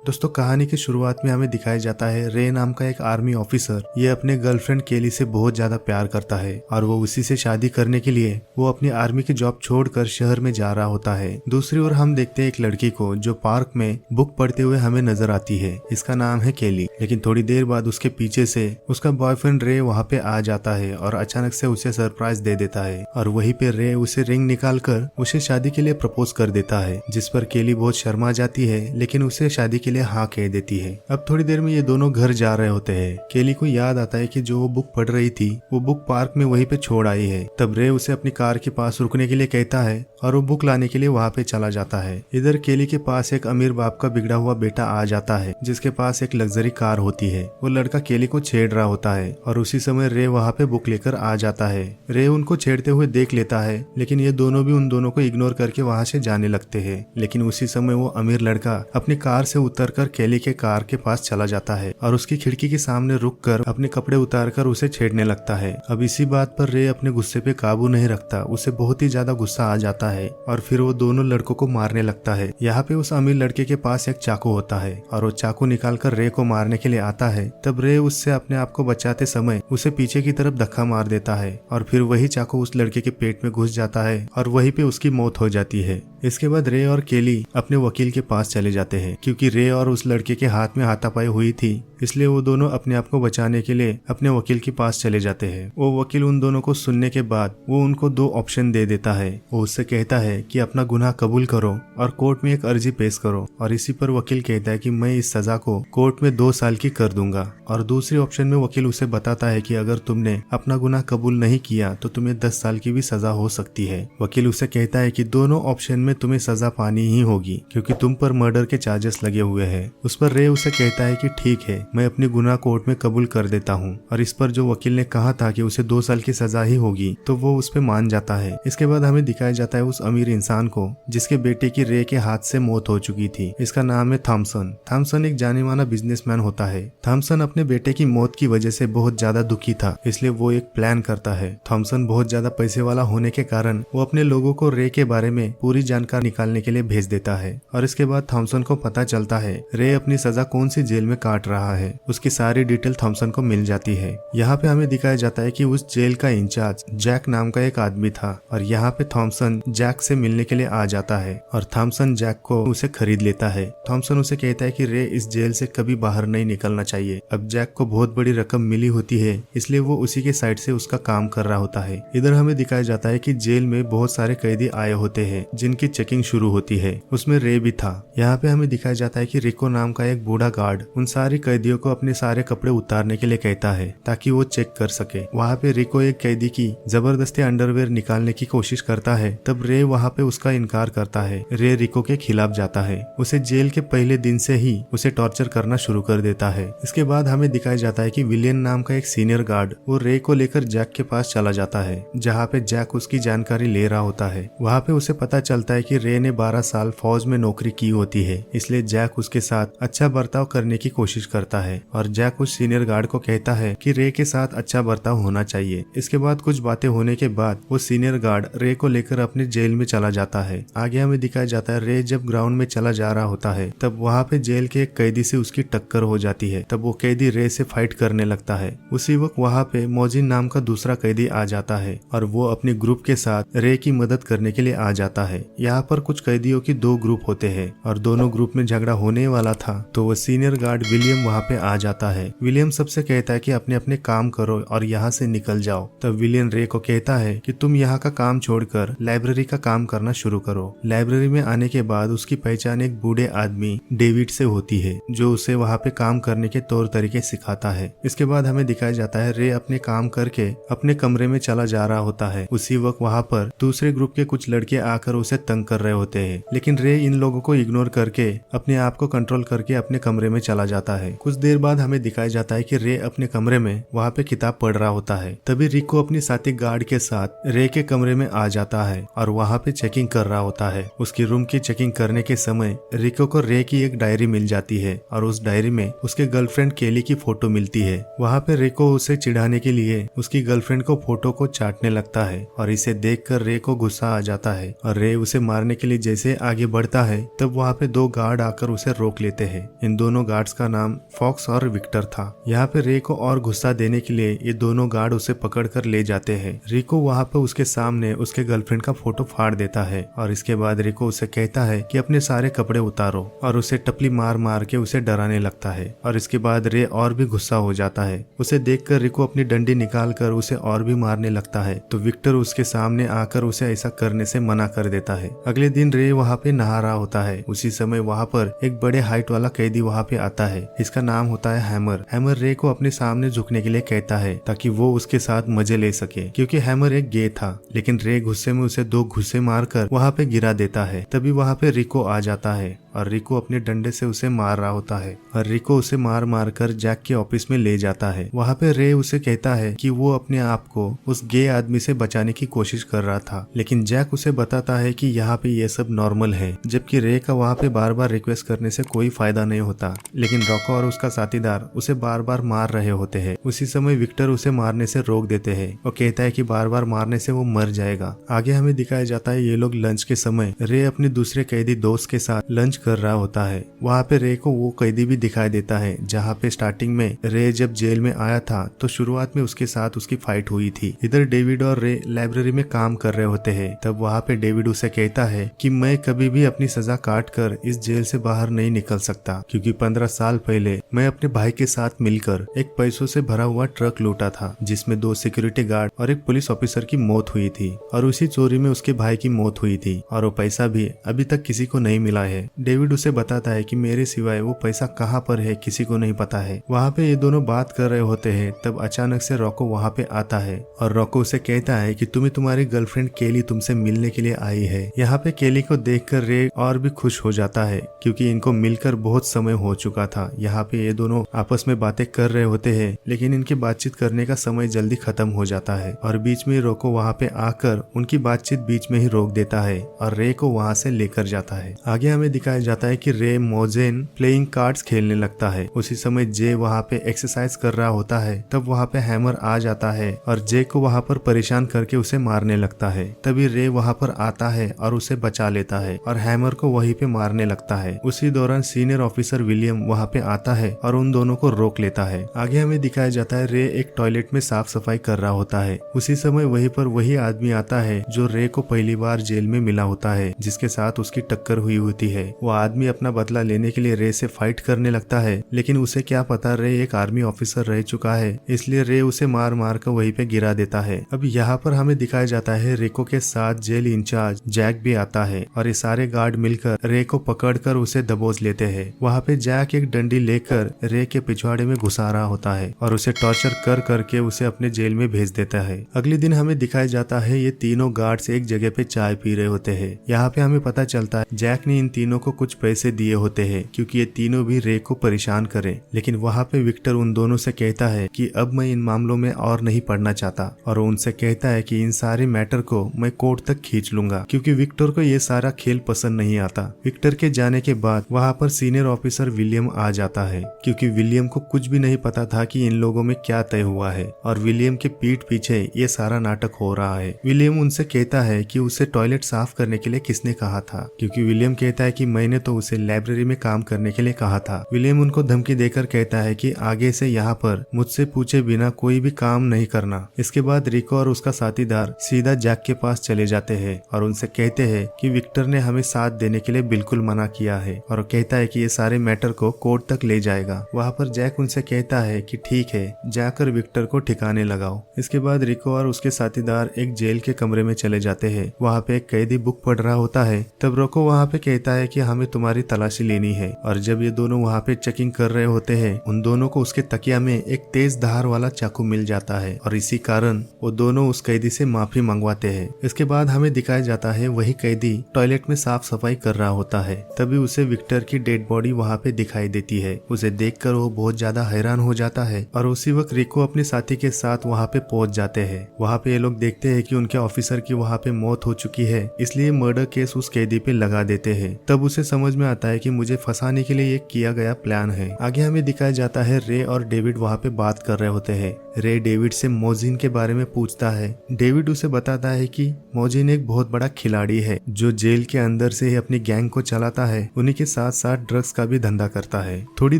दोस्तों कहानी की शुरुआत में हमें दिखाया जाता है रे नाम का एक आर्मी ऑफिसर ये अपने गर्लफ्रेंड केली से बहुत ज्यादा प्यार करता है और वो उसी से शादी करने के लिए वो अपनी आर्मी की जॉब छोड़कर शहर में जा रहा होता है। दूसरी ओर हम देखते हैं एक लड़की को जो पार्क में बुक पढ़ते हुए हमें नजर आती है। इसका नाम है केली। लेकिन थोड़ी देर बाद उसके पीछे से उसका बॉयफ्रेंड रे वहाँ पे आ जाता है और अचानक से उसे सरप्राइज दे देता है और वहीं पे रे उसे रिंग निकाल कर उसे शादी के लिए प्रपोज कर देता है, जिस पर केली बहुत शर्मा जाती है लेकिन उसे शादी के लिए हाँ कह देती है। अब थोड़ी देर में ये दोनों घर जा रहे होते हैं। केली को याद आता है कि जो वो बुक पढ़ रही थी वो बुक पार्क में वहीं पे छोड़ आई है। तब रे उसे अपनी कार के पास रुकने के लिए कहता है और वो बुक लाने के लिए वहाँ पे चला जाता है। इधर केली के पास एक अमीर बाप का बिगड़ा हुआ बेटा आ जाता है जिसके पास एक लग्जरी कार होती है। वो लड़का केली को छेड़ रहा होता है और उसी समय रे वहाँ पे बुक लेकर आ जाता है। रे उनको छेड़ते हुए देख लेता है लेकिन ये दोनों भी उन दोनों को इग्नोर करके वहाँ से जाने लगते हैं। लेकिन उसी समय वो अमीर लड़का अपनी कार से उतरकर केली के कार के पास चला जाता है और उसकी खिड़की के सामने रुककर अपने कपड़े उतारकर उसे छेड़ने लगता है। अब इसी बात पर रे अपने गुस्से पे काबू नहीं रखता, उसे बहुत ही ज्यादा गुस्सा आ जाता है और फिर वो दोनों लड़कों को मारने लगता है। यहाँ पे उस अमीर लड़के के पास एक चाकू होता है और वो चाकू निकालकर रे को मारने के लिए आता है। तब रे उससे अपने आप को बचाते समय उसे पीछे की तरफ धक्का मार देता है और फिर वही चाकू उस लड़के के पेट में घुस जाता है और वहीं पे उसकी मौत हो जाती है। इसके बाद रे और केली अपने वकील के पास चले जाते हैं क्योंकि रे और उस लड़के के हाथ में हाथापाई हुई थी, इसलिए वो दोनों अपने आप को बचाने के लिए अपने वकील के पास चले जाते हैं। वो वकील उन दोनों को सुनने के बाद वो उनको दो ऑप्शन दे देता है। वो उससे कहता है कि अपना गुनाह कबूल करो और कोर्ट में एक अर्जी पेश करो, और इसी पर वकील कहता है कि मैं इस सजा को कोर्ट में 2 साल की कर दूंगा। और दूसरी ऑप्शन में वकील उसे बताता है कि अगर तुमने अपना गुनाह कबूल नहीं किया तो तुम्हें 10 साल की भी सजा हो सकती है। वकील उसे कहता है कि दोनों ऑप्शन में तुम्हें सजा पानी ही होगी क्योंकि तुम पर मर्डर के चार्जेस लगे हुए हैं। उस पर रे उसे कहता है कि ठीक है, मैं अपनी गुनाह कोर्ट में कबूल कर देता हूँ। और इस पर जो वकील ने कहा था कि उसे 2 साल की सजा ही होगी तो वो उस पे मान जाता है। इसके बाद हमें दिखाया जाता है उस अमीर इंसान को जिसके बेटे की रे के हाथ से मौत हो चुकी थी। इसका नाम है थॉमसन। थॉमसन एक जाने माना बिजनेसमैन होता है। थॉमसन अपने बेटे की मौत की वजह से बहुत ज्यादा दुखी था, इसलिए वो एक प्लान करता है। थॉमसन बहुत ज्यादा पैसे वाला होने के कारण वो अपने लोगों को रे के बारे में पूरी जानकारी निकालने के लिए भेज देता है। और इसके बाद थॉमसन को पता चलता है रे अपनी सजा कौन सी जेल में काट रहा है। उसकी सारी डिटेल थॉमसन को मिल जाती है। यहाँ पे हमें दिखाया जाता है कि उस जेल का इंचार्ज जैक नाम का एक आदमी था और यहाँ पे थॉमसन जैक से मिलने के लिए आ जाता है और थॉमसन जैक को उसे खरीद लेता है। थॉमसन उसे कहता है कि रे इस जेल से कभी बाहर नहीं निकलना चाहिए। अब जैक को बहुत बड़ी रकम मिली होती है, इसलिए वो उसी के साइड से उसका काम कर रहा होता है। इधर हमें दिखाया जाता है कि जेल में बहुत सारे कैदी आए होते हैं जिनकी चेकिंग शुरू होती है। उसमें रे भी था। यहाँ पे हमें दिखाया जाता है कि रिको नाम का एक बूढ़ा गार्ड उन सारे कैदियों को अपने सारे कपड़े उतारने के लिए कहता है ताकि वो चेक कर सके। वहाँ पे रिको एक कैदी की जबरदस्ती अंडरवेयर निकालने की कोशिश करता है। तब रे वहाँ पे उसका इनकार करता है। रे रिको के खिलाफ जाता है। उसे जेल के पहले दिन से ही उसे टॉर्चर करना शुरू कर देता है। इसके बाद हमें दिखाया जाता है कि विलियन नाम का एक सीनियर गार्ड वो रे को लेकर जैक के पास चला जाता है, जहाँ पे जैक उसकी जानकारी ले रहा होता है। वहाँ पे उसे पता चलता है कि रे ने 12 साल फौज में नौकरी की होती है, इसलिए जैक उसके साथ अच्छा बर्ताव करने की कोशिश करता है और जैक उस सीनियर गार्ड को कहता है कि रे के साथ अच्छा बर्ताव होना चाहिए। इसके बाद कुछ बातें होने के बाद वो सीनियर गार्ड रे को लेकर अपने जेल में चला जाता है। आगे हमें दिखाया जाता है रे जब ग्राउंड में चला जा रहा होता है तब वहाँ पे जेल के एक कैदी से उसकी टक्कर हो जाती है। तब वो कैदी रे से फाइट करने लगता है। उसी वक्त वहाँ पे मोजिन नाम का दूसरा कैदी आ जाता है और वो अपने ग्रुप के साथ रे की मदद करने के लिए आ जाता है। यहाँ पर कुछ कैदियों की 2 ग्रुप होते हैं और दोनों ग्रुप में झगड़ा होने वाला था तो वो सीनियर गार्ड विलियम वहाँ पे आ जाता है। विलियम सबसे कहता है कि अपने अपने काम करो और यहाँ से निकल जाओ। तब विलियम रे को कहता है कि तुम यहाँ का काम छोड़कर लाइब्रेरी का काम करना शुरू करो। लाइब्रेरी में आने के बाद उसकी पहचान एक बूढ़े आदमी डेविड से होती है जो उसे वहाँ पे काम करने के तौर तरीके सिखाता है। इसके बाद हमें दिखाया जाता है रे अपने काम करके अपने कमरे में चला जा रहा होता है। उसी वक्त वहाँ पर दूसरे ग्रुप के कुछ लड़के आकर उसे तंग कर रहे होते हैं, लेकिन रे इन लोगों को इग्नोर करके अपने आप को कंट्रोल करके अपने कमरे में चला जाता है। कुछ देर बाद हमें दिखाया जाता है कि रे अपने कमरे में वहाँ पे किताब पढ़ रहा होता है। तभी रिको अपनी साथी गार्ड के साथ रे के कमरे में आ जाता है और वहाँ पे चेकिंग कर रहा होता है। उसकी रूम की चेकिंग करने के समय रिको को रे की एक डायरी मिल जाती है और उस डायरी में उसके गर्लफ्रेंड केली की फोटो मिलती है। वहाँ पे रिको उसे चिढ़ाने के लिए उसकी गर्लफ्रेंड को फोटो को चाटने लगता है और इसे देखकर रे को गुस्सा आ जाता है और रे उसे मारने के लिए जैसे आगे बढ़ता है तब वहाँ पे दो गार्ड आकर उसे रोक लेते हैं। इन दोनों गार्ड्स का नाम फॉक्स और विक्टर था। यहाँ पे रे को और गुस्सा देने के लिए ये दोनों गार्ड उसे पकड़ कर ले जाते हैं। रिको वहाँ पे उसके सामने उसके गर्लफ्रेंड का फोटो फाड़ देता है और इसके बाद रिको उसे कहता है कि अपने सारे कपड़े उतारो और उसे टपली मार मार के उसे डराने लगता है। और इसके बाद रे और भी गुस्सा हो जाता है। उसे देखकर रिको अपनी डंडी निकाल कर उसे और भी मारने लगता है तो विक्टर उसके सामने आकर उसे ऐसा करने से मना कर देता है। अगले दिन रे वहाँ पे नहा रहा होता है। उसी समय वहाँ पर एक बड़े हाइट वाला कैदी वहाँ पे आता है। इसका नाम होता है हैमर। हैमर रे को अपने सामने झुकने के लिए कहता है ताकि वो उसके साथ मजे ले सके, क्योंकि हैमर एक गे था। लेकिन रे गुस्से में उसे 2 घुस्से मारकर वहाँ पे गिरा देता है। तभी वहाँ पे रिको आ जाता है और रिको अपने डंडे से उसे मार रहा होता है और रिको उसे मार मार कर जैक के ऑफिस में ले जाता है। वहाँ पे रे उसे कहता है कि वो अपने आप को उस गे आदमी से बचाने की कोशिश कर रहा था, लेकिन जैक उसे बताता है कि यहाँ पे ये सब नॉर्मल है। जबकि रे का वहाँ पे बार बार रिक्वेस्ट करने से कोई फायदा नहीं होता, लेकिन रॉको और उसका साथीदार उसे बार बार मार रहे होते हैं। उसी समय विक्टर उसे मारने से रोक देते हैं और कहता है कि बार बार मारने से वो मर जाएगा। आगे हमें दिखाया जाता है ये लोग लंच के समय रे अपने दूसरे कैदी दोस्त के साथ लंच कर रहा होता है। वहाँ पे रे को वो कैदी भी दिखाई देता है जहाँ पे स्टार्टिंग में रे जब जेल में आया था तो शुरुआत में उसके साथ उसकी फाइट हुई थी। इधर डेविड और रे लाइब्रेरी में काम कर रहे होते हैं। तब वहाँ पे डेविड उसे कहता है कि मैं कभी भी अपनी सजा काट कर इस जेल से बाहर नहीं निकल सकता, क्योंकि 15 साल पहले मैं अपने भाई के साथ मिलकर एक पैसों से भरा हुआ ट्रक लूटा था जिसमें 2 सिक्योरिटी गार्ड और एक पुलिस ऑफिसर की मौत हुई थी और उसी चोरी में उसके भाई की मौत हुई थी और वो पैसा भी अभी तक किसी को नहीं मिला है। डेविड उसे बताता है कि मेरे सिवाय वो पैसा कहाँ पर है किसी को नहीं पता है। वहाँ पे ये दोनों बात कर रहे होते हैं तब अचानक से रॉको वहाँ पे आता है और रॉको उसे कहता है कि तुम्हारी गर्लफ्रेंड केली तुमसे मिलने के लिए आई है। यहाँ पे केली को देखकर रे और भी खुश हो जाता है क्योंकि इनको मिलकर बहुत समय हो चुका था। यहाँ पे ये दोनों आपस में बातें कर रहे होते हैं, लेकिन इनकी बातचीत करने का समय जल्दी खत्म हो जाता है और बीच में रॉको वहाँ पे आकर उनकी बातचीत बीच में ही रोक देता है और रे को वहाँ से लेकर जाता है। आगे हमें दिखाया जाता है कि रे मोजेन प्लेइंग कार्ड्स खेलने लगता है। उसी समय जे वहाँ पे एक्सरसाइज कर रहा होता है। तब वहाँ पे हैमर आ जाता है और जे को वहाँ पर परेशान करके उसे मारने लगता है। तभी रे वहाँ पर आता है और उसे बचा लेता है और हैमर को वहीं पे मारने लगता है। उसी दौरान सीनियर ऑफिसर विलियम वहाँ पे आता है और उन दोनों को रोक लेता है। आगे हमें दिखाया जाता है रे एक टॉयलेट में साफ सफाई कर रहा होता है। उसी समय वहीं पर वही आदमी आता है जो रे को पहली बार जेल में मिला होता है, जिसके साथ उसकी टक्कर हुई होती है। वो आदमी अपना बदला लेने के लिए रे से फाइट करने लगता है, लेकिन उसे क्या पता रे एक आर्मी ऑफिसर रह चुका है, इसलिए रे उसे मार मार कर वहीं पे गिरा देता है। अब यहाँ पर हमें दिखाया जाता है रिको के साथ जेल इंचार्ज जैक भी आता है और ये सारे गार्ड मिलकर रे को पकड़कर उसे दबोच लेते हैं। वहाँ पे जैक एक डंडी लेकर रे के पिछवाड़े में घुसा रहा होता है और उसे टॉर्चर कर करके उसे अपने जेल में भेज देता है। अगले दिन हमें दिखाया जाता है ये तीनों गार्ड्स एक जगह पे चाय पी रहे होते हैं। यहाँ पे हमें पता चलता है जैक ने इन तीनों को कुछ पैसे दिए होते हैं क्योंकि ये तीनों भी रे को परेशान करें। लेकिन वहाँ पे विक्टर उन दोनों से कहता है कि अब मैं इन मामलों में और नहीं पढ़ना चाहता और उनसे कहता है कि इन सारे मैटर को मैं कोर्ट तक खींच लूंगा, क्योंकि विक्टर को ये सारा खेल पसंद नहीं आता। विक्टर के जाने के बाद वहाँ पर सीनियर ऑफिसर विलियम आ जाता है क्योंकि विलियम को कुछ भी नहीं पता था कि इन लोगों में क्या तय हुआ है और विलियम के पीठ पीछे ये सारा नाटक हो रहा है। विलियम उनसे कहता है कि उसे टॉयलेट साफ करने के लिए किसने कहा था, क्योंकि विलियम कहता है कि मैंने तो उसे लाइब्रेरी में काम करने के लिए कहा था। विलियम उनको धमकी देकर कहता है कि आगे से यहाँ पर मुझसे पूछे बिना कोई भी काम नहीं करना। इसके बाद रिको और उसका साथीदार सीधा जैक के पास चले जाते हैं और उनसे कहते हैं कि विक्टर ने हमें साथ देने के लिए बिल्कुल मना किया है और कहता है कि ये सारे मैटर को कोर्ट तक ले जाएगा। वहाँ पर जैक उनसे कहता है कि ठीक है, जाकर विक्टर को ठिकाने लगाओ। इसके बाद रिको और उसके साथीदार एक जेल के कमरे में चले जाते हैं। वहाँ पे एक कैदी बुक पढ़ रहा होता है। तब रोको वहाँ पे कहता है कि हमें तुम्हारी तलाशी लेनी है और जब ये दोनों वहाँ पे चेकिंग कर रहे होते हैं उन दोनों को उसके तकिया में एक तेज धार वाला चाकू मिल जाता है और इसी कारण वो दोनों उस कैदी से माफी मंगवाते हैं। इसके बाद हमें दिखाया जाता है वही कैदी टॉयलेट में साफ सफाई कर रहा होता है। तभी उसे विक्टर की डेड बॉडी वहाँ पे दिखाई देती है। उसे देखकर वो बहुत ज्यादा हैरान हो जाता है और उसी वक्त रिको अपने साथी के साथ वहाँ पे पहुंच जाते हैं। वहाँ पे ये लोग देखते हैं कि उनके ऑफिसर की वहाँ पे मौत हो चुकी है, इसलिए मर्डर केस उस कैदी पे लगा देते हैं। तब उसे समझ में आता है कि मुझे फंसाने के लिए ये किया गया प्लान है। आगे हमें दिखाया जाता है रे और डेविड वहाँ पे बात कर रहे होते हैं। रे डेविड से मोजिन के बारे में पूछता है। डेविड उसे बताता है कि मोजिन एक बहुत बड़ा खिलाड़ी है जो जेल के अंदर से ही अपनी गैंग को चलाता है, उन्हीं के साथ साथ ड्रग्स का भी धंधा करता है। थोड़ी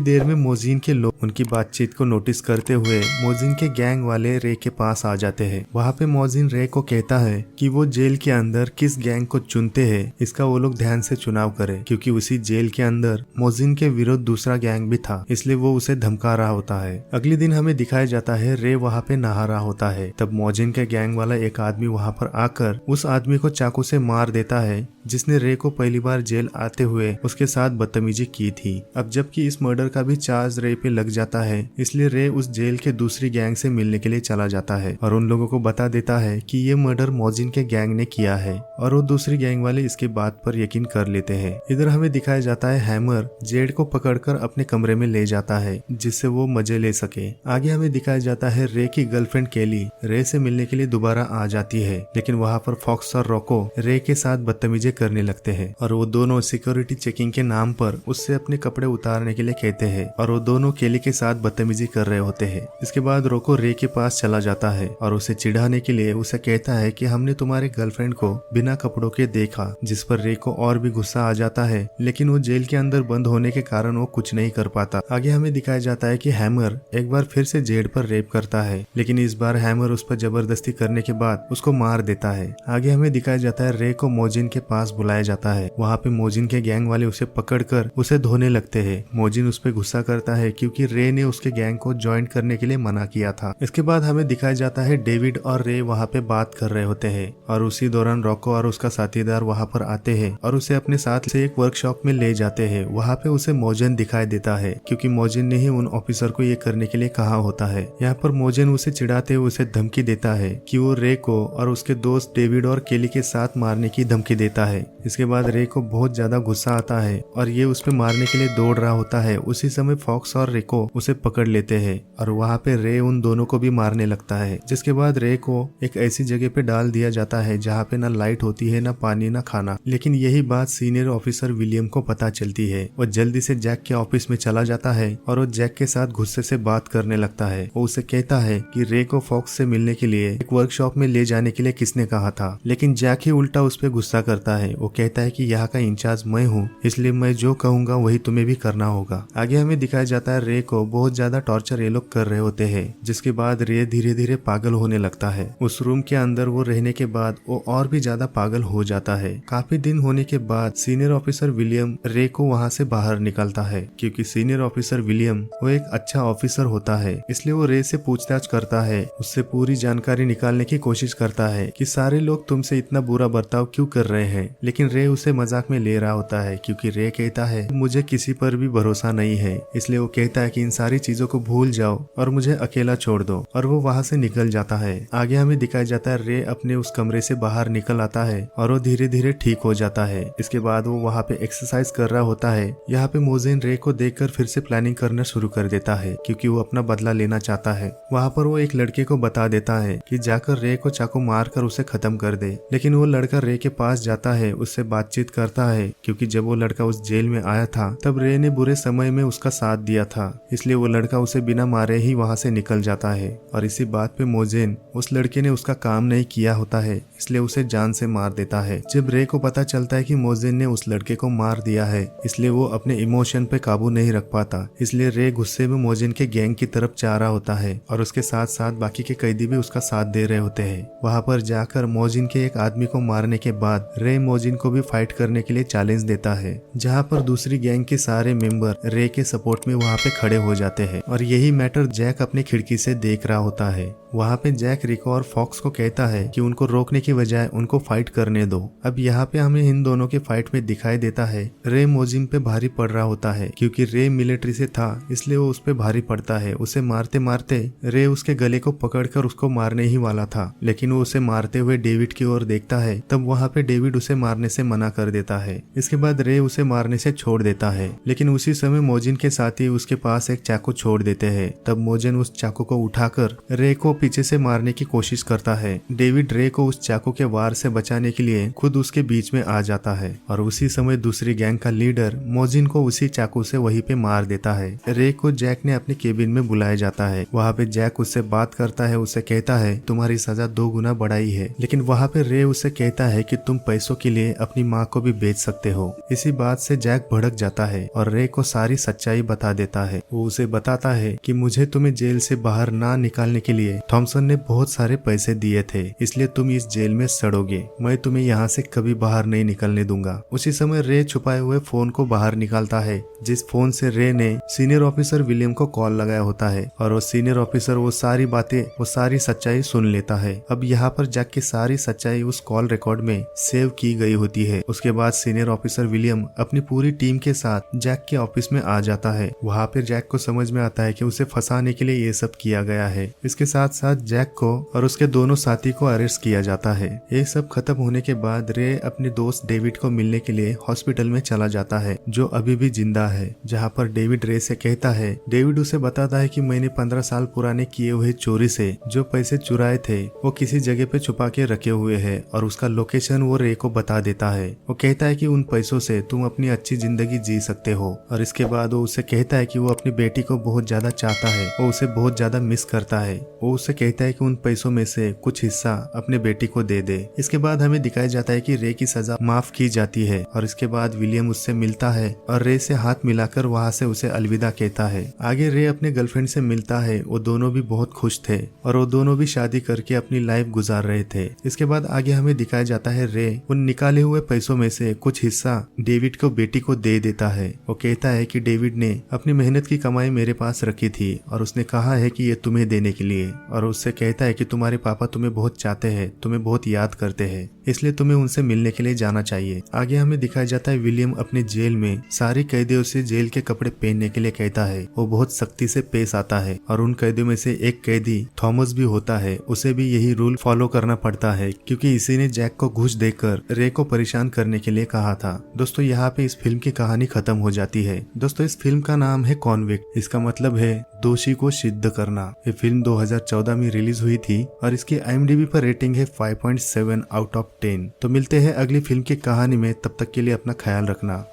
देर में मोजिन के लोग उनकी बातचीत को नोटिस करते हुए मोजिन के गैंग वाले रे के पास आ जाते हैं। वहाँ पे मोजिन रे को कहता है कि वो जेल के अंदर किस गैंग को चुनते हैं इसका वो लोग ध्यान से चुनाव करें, क्योंकि उसी जेल के अंदर मोजिन के विरुद्ध दूसरा गैंग भी था, इसलिए वो उसे धमका रहा होता है। अगले दिन हमें दिखाया जाता है रे वहाँ पे नहा रहा होता है। तब मोजिन के गैंग वाला एक आदमी वहाँ पर आकर उस आदमी को चाकू से मार देता है जिसने रे को पहली बार जेल आते हुए उसके साथ बदतमीजी की थी। अब जबकि इस मर्डर का भी चार्ज रे पे लग जाता है, इसलिए रे उस जेल के दूसरी गैंग से मिलने के लिए चला जाता है और उन लोगों को बता देता है कि ये मर्डर मोजिन के गैंग ने किया है और वो दूसरी गैंग वाले इसके बात पर यकीन कर लेते हैं। इधर हमें दिखाया जाता है हैमर जेड को पकड़कर अपने कमरे में ले जाता है जिससे वो मजे ले सके। आगे हमें दिखाया जाता है रे की गर्लफ्रेंड केली रे से मिलने के लिए दोबारा आ जाती है, लेकिन वहाँ पर फॉक्स और रॉको रे के साथ बदतमीजी करने लगते हैं और वो दोनों सिक्योरिटी चेकिंग के नाम पर उससे अपने कपड़े उतारने के लिए कहते हैं और वो दोनों केली के साथ बदतमीजी कर रहे होते हैं। इसके बाद रोको रे के पास चला जाता है और उसे चिढ़ाने के लिए उसे कहता है कि हमने तुम्हारे गर्लफ्रेंड को बिना कपड़ों के देखा, जिस पर रे को और भी गुस्सा आ जाता है, लेकिन वो जेल के अंदर बंद होने के कारण वो कुछ नहीं कर पाता। आगे हमें दिखाया जाता है कि हैमर एक बार फिर से जेड पर रेप करता है, लेकिन इस बार हैमर उस पर जबरदस्ती करने के बाद उसको मार देता है। आगे हमें दिखाया जाता है रे को मोजिन के पास बुलाया जाता है। वहाँ पे मोजिन के गैंग वाले उसे पकड़कर उसे धोने लगते हैं। मोजिन उस पर गुस्सा करता है क्योंकि रे ने उसके गैंग को ज्वाइन करने के लिए मना किया था। इसके बाद हमें दिखाया जाता है डेविड और रे वहाँ पे बात कर रहे होते हैं और उसी दौरान रॉको और उसका साथीदार वहाँ पर आते हैं और उसे अपने साथ से एक वर्कशॉप में ले जाते हैं। वहाँ पे उसे मोजिन दिखाई देता है क्योंकि मोजिन ने ही उन ऑफिसर को ये करने के लिए कहा होता है। यहाँ पर मोजिन उसे चिढ़ाते हुए उसे धमकी देता है कि वो रे को और उसके दोस्त डेविड और केली के साथ मारने की धमकी देता है। इसके बाद रे को बहुत ज्यादा गुस्सा आता है और ये उस पे मारने के लिए दौड़ रहा होता है। उसी समय फॉक्स और रिको उसे पकड़ लेते हैं और वहाँ पे रे उन दोनों को भी मारने लगता है। जिसके बाद रे को एक ऐसी जगह पे डाल दिया जाता है जहाँ पे ना लाइट होती है, ना पानी, ना खाना। लेकिन यही बात सीनियर ऑफिसर विलियम को पता चलती है। वो जल्दी से जैक के ऑफिस में चला जाता है और वो जैक के साथ गुस्से से बात करने लगता है। वो उसे कहता है कि रे को फॉक्स से मिलने के लिए एक वर्कशॉप में ले जाने के लिए किसने कहा था, लेकिन जैक ही उल्टा उस पर गुस्सा करता है। वो कहता है कि यहाँ का इंचार्ज मैं हूँ, इसलिए मैं जो कहूंगा वही तुम्हें भी करना होगा। आगे हमें दिखाया जाता है रे को बहुत ज्यादा टॉर्चर ये लोग कर रहे होते हैं, जिसके बाद रे धीरे धीरे पागल होने लगता है। उस रूम के अंदर वो रहने के बाद वो और भी ज्यादा पागल हो जाता है। काफी दिन होने के बाद सीनियर ऑफिसर विलियम रे को वहाँ से बाहर निकालता है, क्योंकि सीनियर ऑफिसर विलियम वो एक अच्छा ऑफिसर होता है, इसलिए वो रे से पूछताछ करता है, उससे पूरी जानकारी निकालने की कोशिश करता है कि सारे लोग तुमसे इतना बुरा बर्ताव क्यों कर रहे हैं। लेकिन रे उसे मजाक में ले रहा होता है, क्योंकि रे कहता है मुझे किसी पर भी भरोसा नहीं है। इसलिए वो कहता है कि इन सारी चीजों को भूल जाओ और मुझे अकेला छोड़ दो, और वो वहाँ से निकल जाता है। आगे हमें दिखाया जाता है रे अपने उस कमरे से बाहर निकल आता है और वो धीरे धीरे ठीक हो जाता है। इसके बाद वो वहाँ पे एक्सरसाइज कर रहा होता है। यहाँ पे मोजिन रे को देखकर फिर से प्लानिंग करना शुरू कर देता है, क्योंकि वो अपना बदला लेना चाहता है। वहाँ पर वो एक लड़के को बता देता है कि जाकर रे को चाकू मार कर उसे खत्म कर दे। लेकिन वो लड़का रे के पास जाता है, उससे बातचीत करता है, क्योंकि जब वो लड़का उस जेल में आया था तब रे ने बुरे समय में उसका साथ दिया था, इसलिए वो लड़का उसे बिना मारे ही वहाँ से निकल जाता है। और इसी बात पे मोजिन उस लड़के ने उसका काम नहीं किया होता है, इसलिए उसे जान से मार देता है। जब रे को पता चलता है कि मोजिन ने उस लड़के को मार दिया है, इसलिए वो अपने इमोशन पे काबू नहीं रख पाता, इसलिए रे गुस्से में मोजिन के गैंग की तरफ जा रहा होता है और उसके साथ साथ बाकी के कैदी भी उसका साथ दे रहे होते हैं। वहाँ पर जाकर मोजिन के एक आदमी को मारने के बाद रे मोजिन को भी फाइट करने के लिए चैलेंज देता है, जहाँ पर दूसरी गैंग के सारे मेंबर रे के सपोर्ट में वहाँ पे खड़े हो जाते हैं। और यही मैटर जैक अपनी खिड़की से देख रहा होता है। वहाँ पे जैक रिको और फॉक्स को कहता है कि उनको रोकने की बजाय उनको फाइट करने दो। अब यहाँ पे हमें इन दोनों के फाइट में दिखाई देता है रे मोजिन पे भारी पड़ रहा होता है, क्योंकि रे मिलिट्री से था, इसलिए वो उस पे भारी पड़ता है। उसे मारते मारते रे उसके गले को पकड़कर उसको मारने ही वाला था, लेकिन वो उसे मारते हुए डेविड की ओर देखता है। तब वहाँ पे डेविड उसे मारने से मना कर देता है। इसके बाद रे उसे मारने से छोड़ देता है, लेकिन उसी समय मोजिन के साथी उसके पास एक चाकू छोड़ देते हैं। तब मोजिन उस चाकू को उठाकर रे को पीछे से मारने की कोशिश करता है। डेविड रे को उस चाकू के वार से बचाने के लिए खुद उसके बीच में आ जाता है और उसी समय दूसरी गैंग का लीडर मोजिन को उसी चाकू से वहीं पे मार देता है। रे को जैक ने अपने केबिन में बुलाया जाता है। वहाँ पे जैक उससे बात करता है, उसे कहता है तुम्हारी सजा 2 गुना बढ़ाई है। लेकिन वहाँ पे रे उसे कहता है कि तुम पैसों के लिए अपनी माँ को भी बेच सकते हो। इसी बात से जैक भड़क जाता है और रे को सारी सच्चाई बता देता है। वो उसे बताता है कि मुझे तुम्हें जेल से बाहर ना निकालने के लिए थॉमसन ने बहुत सारे पैसे दिए थे, इसलिए तुम इस जेल में सड़ोगे। मैं तुम्हें यहाँ से कभी बाहर नहीं निकलने दूंगा। उसी समय रे छुपाए हुए फोन को बाहर निकालता है, जिस फोन से रे ने सीनियर ऑफिसर विलियम को कॉल लगाया होता है और वो सीनियर ऑफिसर वो सारी बातें, वो सारी सच्चाई सुन लेता है। अब यहाँ पर जैक की सारी सच्चाई उस कॉल रिकॉर्ड में सेव की गई होती है। उसके बाद सीनियर ऑफिसर विलियम अपनी पूरी टीम के साथ जैक के ऑफिस में आ जाता है। वहाँ पर जैक को समझ में आता है कि उसे फंसाने के लिए ये सब किया गया है। इसके साथ साथ जैक को और उसके दोनों साथी को अरेस्ट किया जाता है। ये सब खत्म होने के बाद रे अपने दोस्त डेविड को मिलने के लिए हॉस्पिटल में चला जाता है, जो अभी भी जिंदा है। जहाँ पर डेविड रे से कहता है, डेविड उसे बताता है कि मैंने 15 साल पुराने किए हुए चोरी से जो पैसे चुराए थे वो किसी जगह पे छुपा के रखे हुए हैं और उसका लोकेशन वो रे को बता देता है। वो कहता है कि उन पैसों से तुम अपनी अच्छी जिंदगी जी सकते हो। और इसके बाद वो उसे कहता है कि वो अपनी बेटी को बहुत ज्यादा चाहता है, वो उसे बहुत ज्यादा मिस करता है। वो उसे कहता है कि उन पैसों में से कुछ हिस्सा अपने बेटी को दे दे। इसके बाद हमें दिखाया जाता है कि रे की सजा माफ की जाती है और इसके बाद विलियम उससे मिलता है और रे से हाथ मिलाकर वहाँ से उसे अलविदा कहता है। आगे रे अपने गर्लफ्रेंड से मिलता है। वो दोनों भी बहुत खुश थे और वो दोनों भी शादी करके अपनी लाइफ गुजार रहे थे। इसके बाद आगे हमें दिखाया जाता है रे उन निकाले हुए पैसों में से कुछ हिस्सा डेविड को बेटी को दे देता है। वो कहता है कि डेविड ने अपनी मेहनत की कमाई मेरे पास रखी थी और उसने कहा है कि ये तुम्हें देने के लिए, और उससे कहता है कि तुम्हारे पापा तुम्हें बहुत चाहते हैं, तुम्हें बहुत याद करते हैं, इसलिए तुम्हें उनसे मिलने के लिए जाना चाहिए। आगे हमें दिखाया जाता है विलियम अपने जेल में सारी कैदियों से जेल के कपड़े पहनने के लिए कहता है। वो बहुत सख्ती से पेश आता है और उन कैदियों में से एक कैदी थॉमस भी होता है। उसे भी यही रूल फॉलो करना पड़ता है क्योंकि इसी ने जैक को घूस देकर रे को परेशान करने के लिए कहा था। दोस्तों यहाँ पे इस फिल्म की कहानी खत्म हो जाती है। दोस्तों इस फिल्म का नाम है कॉन्विक्ट। इसका मतलब है दोषी को सिद्ध करना। ये फिल्म 2014 में रिलीज हुई थी और इसकी IMDb पर रेटिंग है 5.7 आउट ऑफ 10। तो मिलते हैं अगली फिल्म की कहानी में, तब तक के लिए अपना ख्याल रखना।